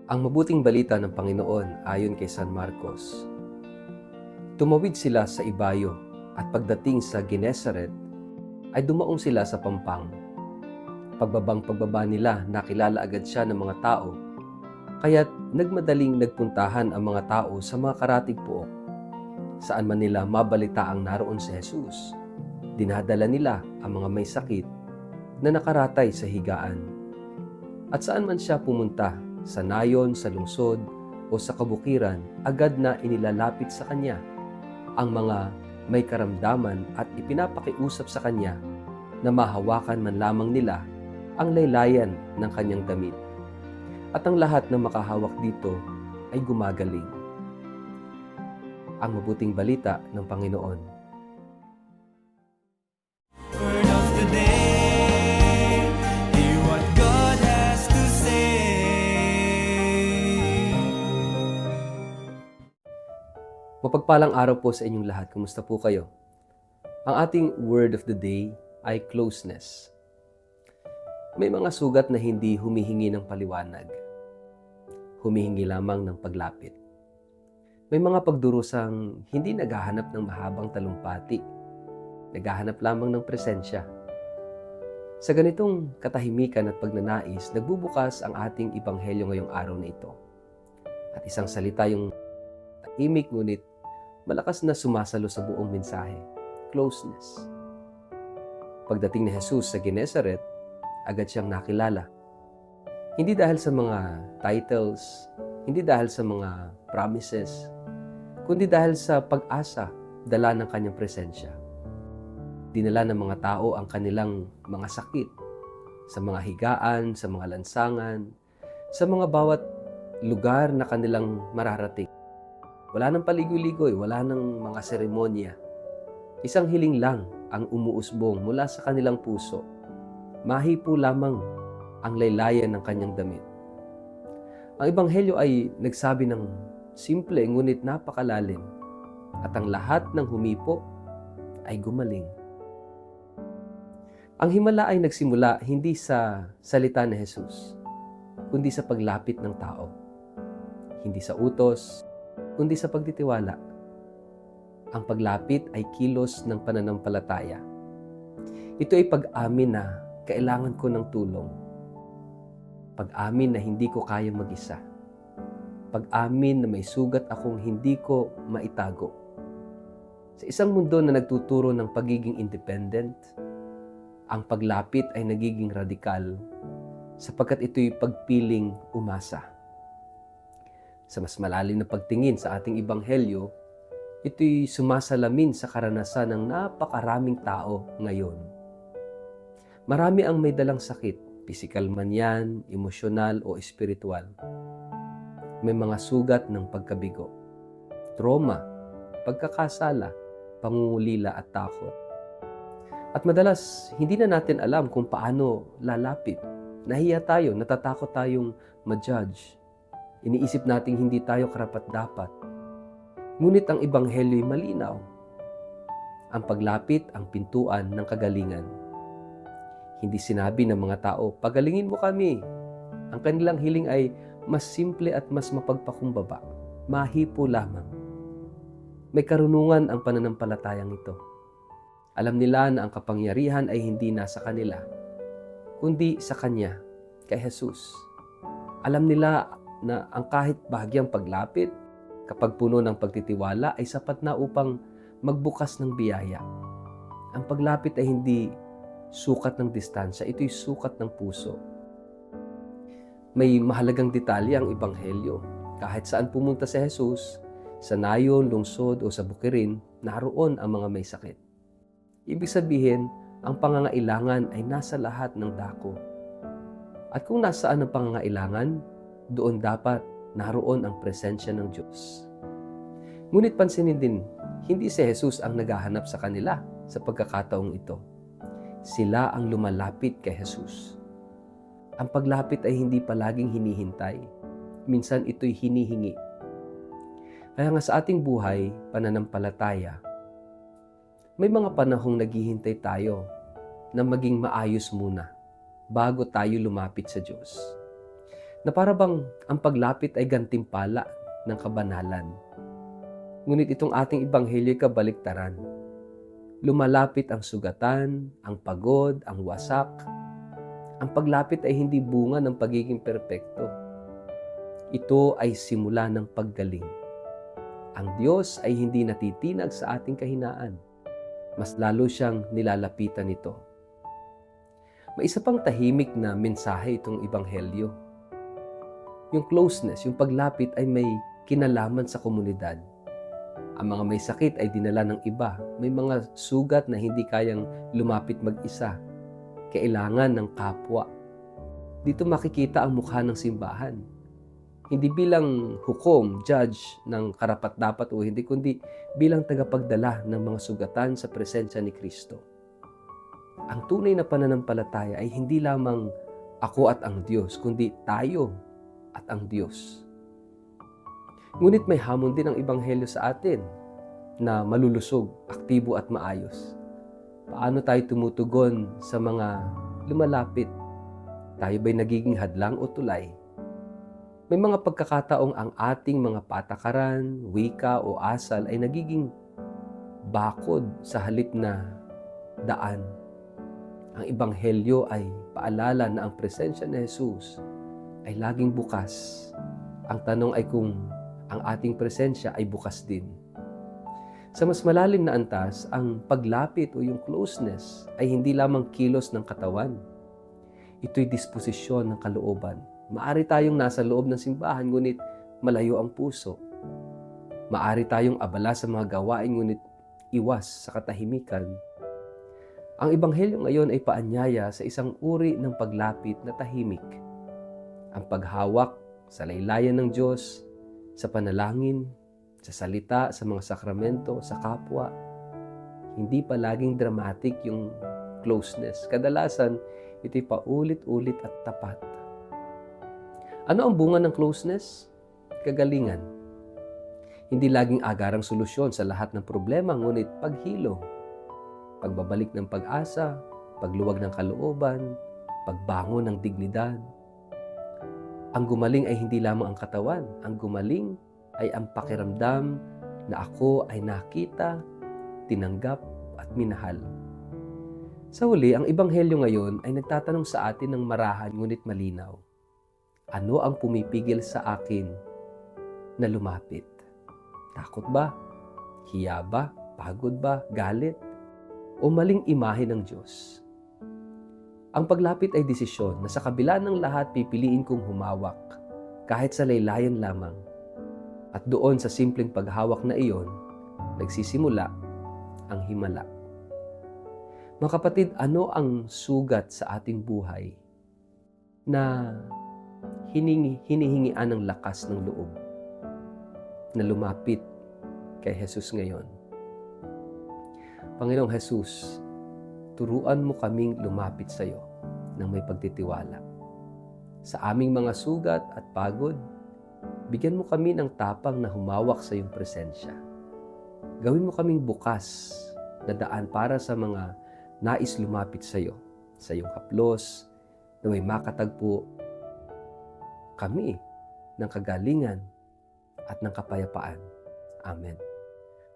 Ang mabuting balita ng Panginoon ayon kay San Marcos. Tumawid sila sa ibayo at pagdating sa Genesaret ay dumaong sila sa pampang. Pagbaba nila nakilala agad siya ng mga tao, kaya't nagmadaling nagpuntahan ang mga tao sa mga karatig pook. Saan man nila mabalitaang naroon si Jesus, dinadala nila ang mga may sakit na nakaratay sa higaan. At saan man siya pumunta, sa nayon, sa lungsod, o sa kabukiran, agad na inilalapit sa kanya ang mga may karamdaman at ipinapakiusap sa kanya na mahawakan man lamang nila ang laylayan ng kanyang damit. At ang lahat na makahawak dito ay gumagaling. Ang mabuting balita ng Panginoon. Word of the day, hear what God has to say. Mapagpalang araw po sa inyong lahat. Kumusta po kayo? Ang ating word of the day ay closeness. May mga sugat na hindi humihingi ng paliwanag. Humihingi lamang ng paglapit. May mga pagdurusang hindi naghahanap ng mahabang talumpati. Naghahanap lamang ng presensya. Sa ganitong katahimikan at pagnanais, nagbubukas ang ating ebanghelyo ngayong araw na ito. At isang salita yung tahimik ngunit malakas na sumasalo sa buong mensahe, closeness. Pagdating ni Jesus sa Genesaret, agad siyang nakilala. Hindi dahil sa mga titles, hindi dahil sa mga promises, kundi dahil sa pag-asa dala ng kanyang presensya. Dinala ng mga tao ang kanilang mga sakit sa mga higaan, sa mga lansangan, sa mga bawat lugar na kanilang mararating. Wala nang paligoy-ligoy, wala nang mga seremonya. Isang hiling lang ang umuusbong mula sa kanilang puso. Mahipo lamang ang laylayan ng kanyang damit. Ang ebanghelyo ay nagsabi ng simple ngunit napakalalim, at ang lahat ng humipo ay gumaling. Ang himala ay nagsimula hindi sa salita ni Jesus, kundi sa paglapit ng tao. Hindi sa utos, kundi sa pagtitiwala. Ang paglapit ay kilos ng pananampalataya. Ito ay pag-amin na kailangan ko ng tulong. Pag-amin na hindi ko kayang mag-isa. Pag-amin na may sugat akong hindi ko maitago. Sa isang mundo na nagtuturo ng pagiging independent, ang paglapit ay nagiging radikal sapagkat ito'y pagpiling umasa. Sa mas malalim na pagtingin sa ating ebanghelyo, ito'y sumasalamin sa karanasan ng napakaraming tao ngayon. Marami ang may dalang sakit, pisikal man yan, emosyonal o espiritual. May mga sugat ng pagkabigo, trauma, pagkakasala, pangungulila at takot. At madalas, hindi na natin alam kung paano lalapit. Nahiya tayo, natatakot tayong ma-judge. Iniisip nating hindi tayo karapat-dapat. Ngunit ang ebanghelyo'y malinaw. Ang paglapit ang pintuan ng kagalingan. Hindi sinabi ng mga tao, pagalingin mo kami. Ang kanilang hiling ay mas simple at mas mapagpakumbaba. Mahipo lamang. May karunungan ang pananampalatayang ito. Alam nila na ang kapangyarihan ay hindi nasa kanila, kundi sa Kanya, kay Jesus. Alam nila na ang kahit bahagyang paglapit, kapag puno ng pagtitiwala, ay sapat na upang magbukas ng biyaya. Ang paglapit ay hindi sukat ng distansya, ito'y sukat ng puso. May mahalagang detalye ang ebanghelyo. Kahit saan pumunta si Jesus, sa nayon, lungsod o sa bukirin, naroon ang mga may sakit. Ibig sabihin, ang pangangailangan ay nasa lahat ng dako. At kung nasaan ang pangangailangan, doon dapat naroon ang presensya ng Diyos. Ngunit pansinin din, hindi si Jesus ang naghahanap sa kanila sa pagkakataong ito. Sila ang lumalapit kay Jesus. Ang paglapit ay hindi palaging hinihintay. Minsan ito'y hinihingi. Kaya nga sa ating buhay, pananampalataya, may mga panahong naghihintay tayo na maging maayos muna bago tayo lumapit sa Diyos. na para bang ang paglapit ay gantimpala ng kabanalan. Ngunit itong ating ebanghelyo ay kabaliktaran. Lumalapit ang sugatan, ang pagod, ang wasak. Ang paglapit ay hindi bunga ng pagiging perpekto. Ito ay simula ng paggaling. Ang Diyos ay hindi natitinag sa ating kahinaan. Mas lalo siyang nilalapitan nito. May isa pang tahimik na mensahe itong ebanghelyo. Yung closeness, yung paglapit ay may kinalaman sa komunidad. Ang mga may sakit ay dinala ng iba. May mga sugat na hindi kayang lumapit mag-isa. Kailangan ng kapwa. Dito makikita ang mukha ng simbahan. Hindi bilang hukom, judge ng karapat-dapat o hindi, kundi bilang tagapagdala ng mga sugatan sa presensya ni Kristo. Ang tunay na pananampalataya ay hindi lamang ako at ang Diyos, kundi tayo at ang Diyos. Ngunit may hamon din ang ebanghelyo sa atin na malulusog, aktibo at maayos. Paano tayo tumutugon sa mga lumalapit? Tayo ba'y nagiging hadlang o tulay? May mga pagkakataong ang ating mga patakaran, wika o asal ay nagiging bakod sa halip na daan. Ang ebanghelyo ay paalala na ang presensya ni Jesus ay laging bukas. Ang tanong ay kung ang ating presensya ay bukas din. Sa mas malalim na antas, ang paglapit o yung closeness ay hindi lamang kilos ng katawan. Ito'y disposisyon ng kalooban. Maari tayong nasa loob ng simbahan, ngunit malayo ang puso. Maari tayong abala sa mga gawain, ngunit iwas sa katahimikan. Ang ebanghelyo ngayon ay paanyaya sa isang uri ng paglapit na tahimik. Ang paghawak sa laylayan ng Diyos, sa panalangin, sa salita, sa mga sakramento, sa kapwa. Hindi palaging dramatic yung closeness. Kadalasan, ito'y paulit-ulit at tapat. Ano ang bunga ng closeness? Kagalingan. Hindi laging agarang solusyon sa lahat ng problema, ngunit paghilom, pagbabalik ng pag-asa, pagluwag ng kalooban, pagbangon ng dignidad. Ang gumaling ay hindi lamang ang katawan. Ang gumaling ay ang pakiramdam na ako ay nakita, tinanggap at minahal. Sa huli, ang ebanghelyo ngayon ay nagtatanong sa atin ng marahan ngunit malinaw. Ano ang pumipigil sa akin na lumapit? Takot ba? Hiya ba? Pagod ba? Galit? O maling imahe ng Diyos? Ang paglapit ay desisyon na sa kabila ng lahat pipiliin kong humawak, kahit sa laylayan lamang. At doon sa simpleng paghawak na iyon, nagsisimula ang himala. Mga kapatid, ano ang sugat sa ating buhay na hinihingian ng lakas ng loob na lumapit kay Jesus ngayon? Panginoong Jesus, turuan mo kaming lumapit sa iyo ng may pagtitiwala. Sa aming mga sugat at pagod, bigyan mo kami ng tapang na humawak sa iyong presensya. Gawin mo kaming bukas na daan para sa mga nais lumapit sa iyo, sa iyong haplos, na may makatagpo kami ng kagalingan at ng kapayapaan. Amen.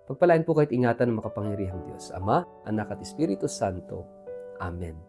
Pagpalain po kahit ingatan ng makapangyarihang Diyos, Ama, Anak at Espiritu Santo. Amen.